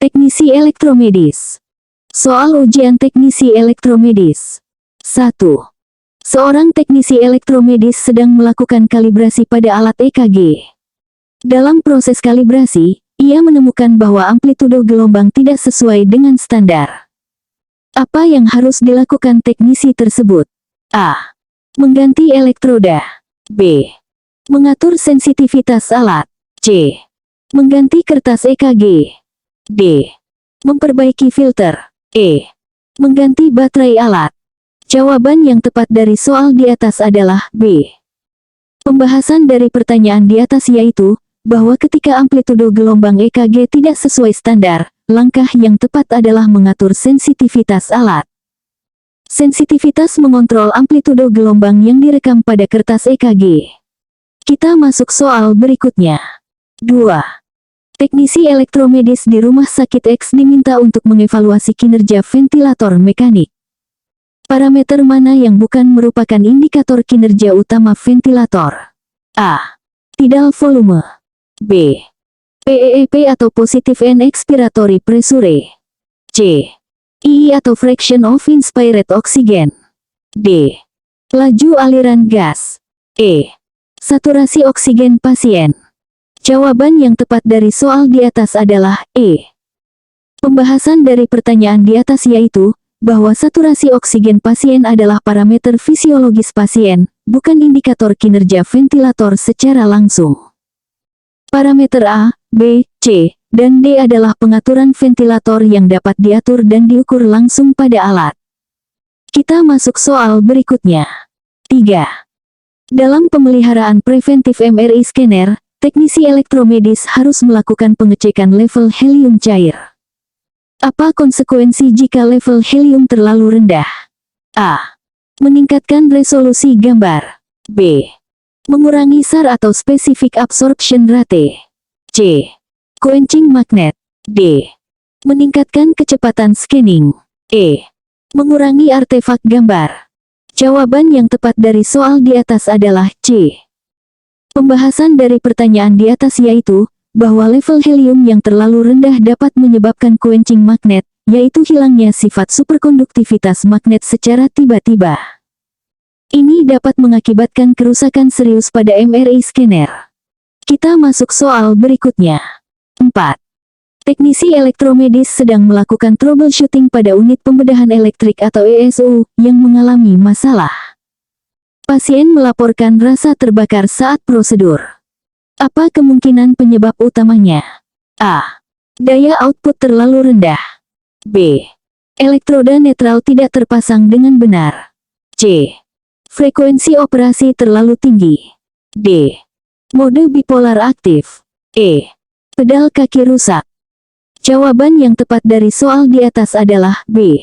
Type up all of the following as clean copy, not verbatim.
Teknisi elektromedis. Soal ujian teknisi elektromedis. 1. Seorang teknisi elektromedis sedang melakukan kalibrasi pada alat EKG. Dalam proses kalibrasi, ia menemukan bahwa amplitudo gelombang tidak sesuai dengan standar. Apa yang harus dilakukan teknisi tersebut? A. Mengganti elektroda. B. Mengatur sensitivitas alat. C. Mengganti kertas EKG. D. Memperbaiki filter. E. Mengganti baterai alat. Jawaban yang tepat dari soal di atas adalah B. Pembahasan dari pertanyaan di atas yaitu, bahwa ketika amplitudo gelombang EKG tidak sesuai standar, langkah yang tepat adalah mengatur sensitivitas alat. Sensitivitas mengontrol amplitudo gelombang yang direkam pada kertas EKG. Kita masuk soal berikutnya. 2. Teknisi elektromedis di rumah sakit X diminta untuk mengevaluasi kinerja ventilator mekanik. Parameter mana yang bukan merupakan indikator kinerja utama ventilator? A. Tidal volume. B. PEEP atau positive and expiratory pressure. C. I atau fraction of inspired oxygen. D. Laju aliran gas. E. Saturasi oksigen pasien. Jawaban yang tepat dari soal di atas adalah E. Pembahasan dari pertanyaan di atas yaitu, bahwa saturasi oksigen pasien adalah parameter fisiologis pasien, bukan indikator kinerja ventilator secara langsung. Parameter A, B, C, dan D adalah pengaturan ventilator yang dapat diatur dan diukur langsung pada alat. Kita masuk soal berikutnya. 3. Dalam pemeliharaan preventif MRI scanner, teknisi elektromedis harus melakukan pengecekan level helium cair. Apa konsekuensi jika level helium terlalu rendah? A. Meningkatkan resolusi gambar. B. Mengurangi SAR atau Specific Absorption Rate. C. Quenching magnet. D. Meningkatkan kecepatan scanning. E. Mengurangi artefak gambar. Jawaban yang tepat dari soal di atas adalah C. Pembahasan dari pertanyaan di atas yaitu, bahwa level helium yang terlalu rendah dapat menyebabkan quenching magnet, yaitu hilangnya sifat superkonduktivitas magnet secara tiba-tiba. Ini dapat mengakibatkan kerusakan serius pada MRI scanner. Kita masuk soal berikutnya. 4. Teknisi elektromedis sedang melakukan troubleshooting pada unit pembedahan elektrik atau ESU yang mengalami masalah. Pasien melaporkan rasa terbakar saat prosedur. Apa kemungkinan penyebab utamanya? A. Daya output terlalu rendah. B. Elektroda netral tidak terpasang dengan benar. C. Frekuensi operasi terlalu tinggi. D. Mode bipolar aktif. E. Pedal kaki rusak. Jawaban yang tepat dari soal di atas adalah B.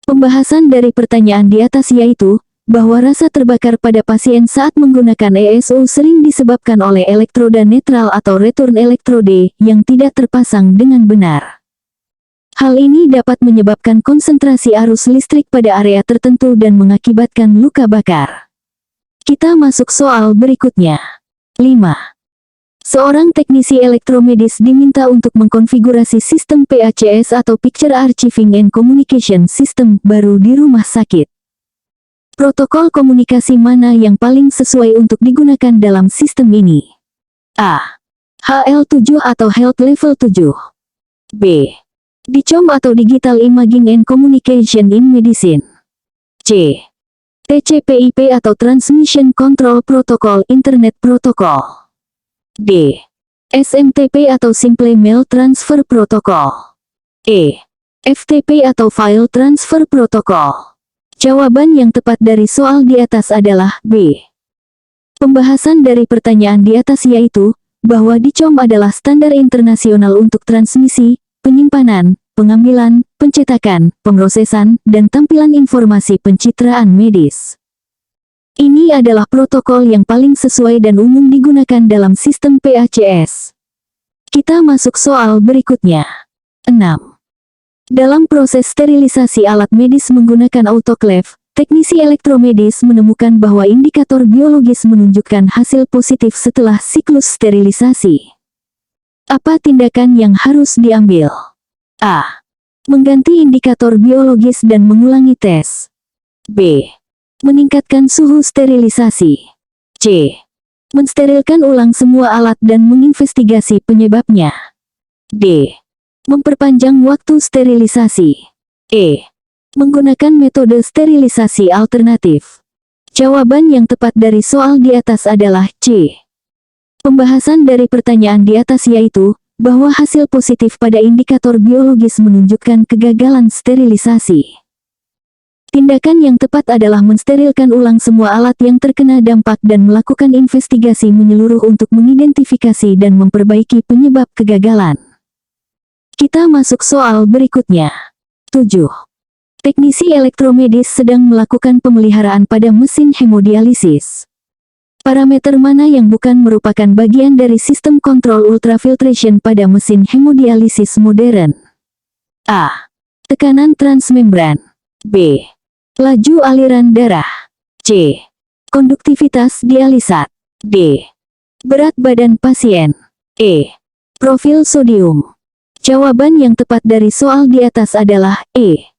Pembahasan dari pertanyaan di atas yaitu, bahwa rasa terbakar pada pasien saat menggunakan ESU sering disebabkan oleh elektroda netral atau return elektrode yang tidak terpasang dengan benar. Hal ini dapat menyebabkan konsentrasi arus listrik pada area tertentu dan mengakibatkan luka bakar. Kita masuk soal berikutnya. 5. Seorang teknisi elektromedis diminta untuk mengkonfigurasi sistem PACS atau Picture Archiving and Communication System baru di rumah sakit. Protokol komunikasi mana yang paling sesuai untuk digunakan dalam sistem ini? A. HL7 atau Health Level 7. B. DICOM atau Digital Imaging and Communication in Medicine. C. TCP/IP atau Transmission Control Protocol Internet Protocol. D. SMTP atau Simple Mail Transfer Protocol. E. FTP atau File Transfer Protocol. Jawaban yang tepat dari soal di atas adalah B. Pembahasan dari pertanyaan di atas yaitu, bahwa DICOM adalah standar internasional untuk transmisi, penyimpanan, pengambilan, pencetakan, pemrosesan, dan tampilan informasi pencitraan medis. Ini adalah protokol yang paling sesuai dan umum digunakan dalam sistem PACS. Kita masuk soal berikutnya. 6. Dalam proses sterilisasi alat medis menggunakan autoclave, teknisi elektromedis menemukan bahwa indikator biologis menunjukkan hasil positif setelah siklus sterilisasi. Apa tindakan yang harus diambil? A. Mengganti indikator biologis dan mengulangi tes. B. Meningkatkan suhu sterilisasi. C. Mensterilkan ulang semua alat dan menginvestigasi penyebabnya. D. Memperpanjang waktu sterilisasi. E. Menggunakan metode sterilisasi alternatif. Jawaban yang tepat dari soal di atas adalah C. Pembahasan dari pertanyaan di atas yaitu bahwa hasil positif pada indikator biologis menunjukkan kegagalan sterilisasi. Tindakan yang tepat adalah mensterilkan ulang semua alat yang terkena dampak dan melakukan investigasi menyeluruh untuk mengidentifikasi dan memperbaiki penyebab kegagalan. Kita masuk soal berikutnya. 7. Teknisi elektromedis sedang melakukan pemeliharaan pada mesin hemodialisis. Parameter mana yang bukan merupakan bagian dari sistem kontrol ultrafiltration pada mesin hemodialisis modern? A. Tekanan transmembran. B. Laju aliran darah. C. Konduktivitas dialisat. D. Berat badan pasien. E. Profil sodium. Jawaban yang tepat dari soal di atas adalah E.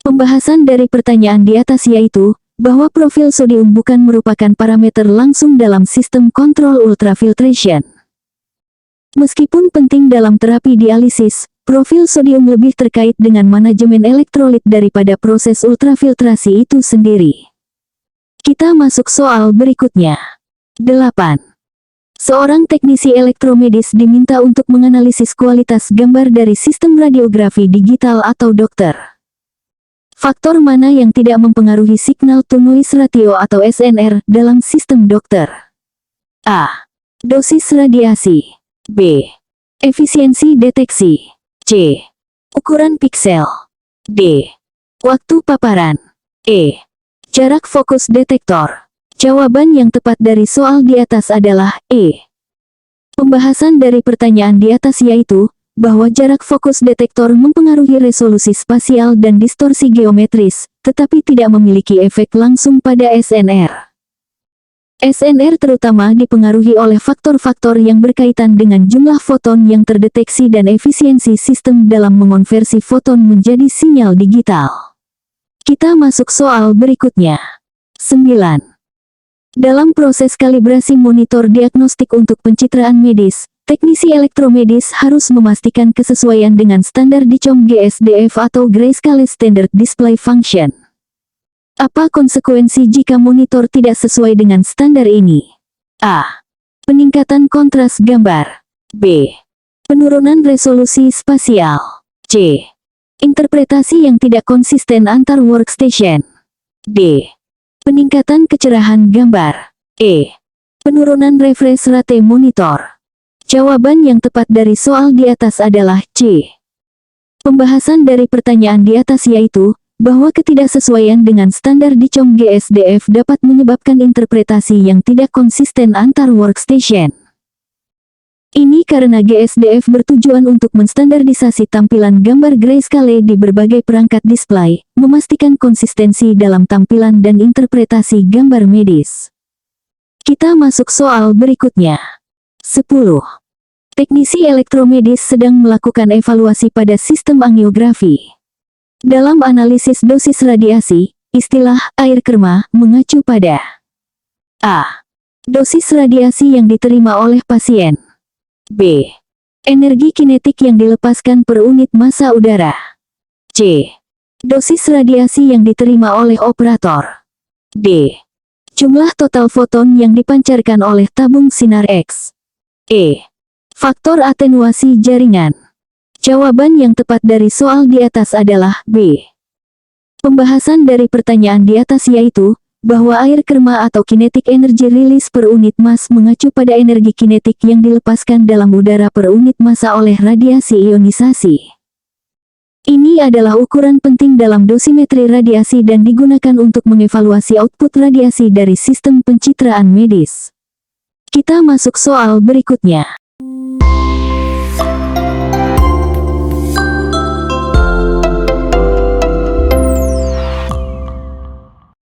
Pembahasan dari pertanyaan di atas yaitu bahwa profil sodium bukan merupakan parameter langsung dalam sistem kontrol ultrafiltration. Meskipun penting dalam terapi dialisis, profil sodium lebih terkait dengan manajemen elektrolit daripada proses ultrafiltrasi itu sendiri. Kita masuk soal berikutnya. 8. Seorang teknisi elektromedis diminta untuk menganalisis kualitas gambar dari sistem radiografi digital atau dokter. Faktor mana yang tidak mempengaruhi signal to noise ratio atau SNR dalam sistem dokter? A. Dosis radiasi. B. Efisiensi deteksi. C. Ukuran piksel. D. Waktu paparan. E. Jarak fokus detektor. Jawaban yang tepat dari soal di atas adalah E. Pembahasan dari pertanyaan di atas yaitu bahwa jarak fokus detektor mempengaruhi resolusi spasial dan distorsi geometris, tetapi tidak memiliki efek langsung pada SNR. SNR terutama dipengaruhi oleh faktor-faktor yang berkaitan dengan jumlah foton yang terdeteksi dan efisiensi sistem dalam mengonversi foton menjadi sinyal digital. Kita masuk soal berikutnya. 9. Dalam proses kalibrasi monitor diagnostik untuk pencitraan medis, teknisi elektromedis harus memastikan kesesuaian dengan standar DICOM GSDF atau Grayscale Standard Display Function. Apa konsekuensi jika monitor tidak sesuai dengan standar ini? A. Peningkatan kontras gambar. B. Penurunan resolusi spasial. C. Interpretasi yang tidak konsisten antar workstation. D. Peningkatan kecerahan gambar. E. Penurunan refresh rate monitor. Jawaban yang tepat dari soal di atas adalah C. Pembahasan dari pertanyaan di atas yaitu bahwa ketidaksesuaian dengan standar DICOM GSDF dapat menyebabkan interpretasi yang tidak konsisten antar workstation. Ini karena GSDF bertujuan untuk menstandardisasi tampilan gambar grayscale di berbagai perangkat display, memastikan konsistensi dalam tampilan dan interpretasi gambar medis. Kita masuk soal berikutnya. 10. Teknisi elektromedis sedang melakukan evaluasi pada sistem angiografi. Dalam analisis dosis radiasi, istilah air kerma mengacu pada A. Dosis radiasi yang diterima oleh pasien. B. Energi kinetik yang dilepaskan per unit massa udara. C. Dosis radiasi yang diterima oleh operator. D. Jumlah total foton yang dipancarkan oleh tabung sinar X. E. Faktor atenuasi jaringan. Jawaban yang tepat dari soal di atas adalah B. Pembahasan dari pertanyaan di atas yaitu bahwa air kerma atau kinetic energy release per unit mass mengacu pada energi kinetik yang dilepaskan dalam udara per unit massa oleh radiasi ionisasi. Ini adalah ukuran penting dalam dosimetri radiasi dan digunakan untuk mengevaluasi output radiasi dari sistem pencitraan medis. Kita masuk soal berikutnya.